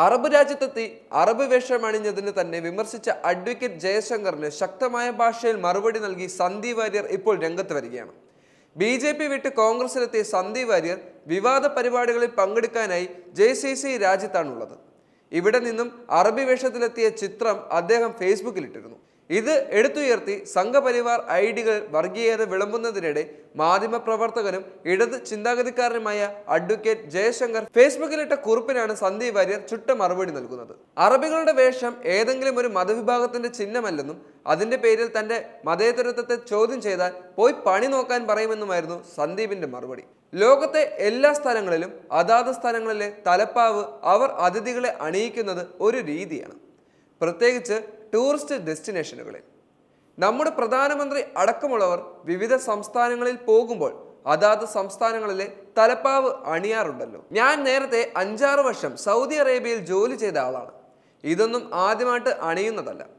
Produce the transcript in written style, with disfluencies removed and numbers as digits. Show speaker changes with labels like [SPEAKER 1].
[SPEAKER 1] Arab രാജ്യത്തെത്തി Arab വേഷമണിഞ്ഞതിന് തന്നെ വിമർശിച്ച advocate ജയശങ്കറിന് ശക്തമായ ഭാഷയിൽ മറുപടി നൽകി സന്ദീപ് വാര്യർ ഇപ്പോൾ രംഗത്ത് വരികയാണ്. BJP വിട്ട് കോൺഗ്രസിലെത്തിയ സന്ദീപ് വാര്യർ വിവാദ പരിപാടികളിൽ പങ്കെടുക്കാനായി JCC രാജ്യത്താണുള്ളത്. ഇവിടെ നിന്നും അറബി വേഷത്തിലെത്തിയ ചിത്രം അദ്ദേഹം ഫേസ്ബുക്കിൽ ഇട്ടിരുന്നു. ഇത് എടുത്തുയർത്തി സംഘപരിവാർ ഐഡികൾ വർഗീയത വിളമ്പുന്നതിനിടെ മാധ്യമപ്രവർത്തകനും ഇടത് ചിന്താഗതിക്കാരനുമായ അഡ്വക്കേറ്റ് ജയശങ്കർ ഫേസ്ബുക്കിലിട്ട കുറിപ്പിനാണ് സന്ദീപ് വാര്യർ ചുട്ട മറുപടി നൽകുന്നത്. അറബികളുടെ വേഷം ഏതെങ്കിലും ഒരു മതവിഭാഗത്തിന്റെ ചിഹ്നമല്ലെന്നും അതിന്റെ പേരിൽ തന്റെ മതേതരത്വത്തെ ചോദ്യം ചെയ്താൽ പോയി പണി നോക്കാൻ പറയുമെന്നുമായിരുന്നു സന്ദീപിന്റെ മറുപടി. ലോകത്തെ എല്ലാ സ്ഥലങ്ങളിലും അതാത് സ്ഥലങ്ങളിലെ തലപ്പാവ് അവർ അതിഥികളെ അണിയിക്കുന്നത് ഒരു രീതിയാണ്, പ്രത്യേകിച്ച് ടൂറിസ്റ്റ് ഡെസ്റ്റിനേഷനുകളിൽ. നമ്മുടെ പ്രധാനമന്ത്രി അടക്കമുള്ളവർ വിവിധ സംസ്ഥാനങ്ങളിൽ പോകുമ്പോൾ അതാത് സംസ്ഥാനങ്ങളിലെ തലപ്പാവ് അണിയാറുണ്ടല്ലോ. ഞാൻ നേരത്തെ 5-6 വർഷം സൗദി അറേബ്യയിൽ ജോലി ചെയ്ത ആളാണ്. ഇതൊന്നും ആദ്യമായിട്ട് അണിയുന്നതല്ല.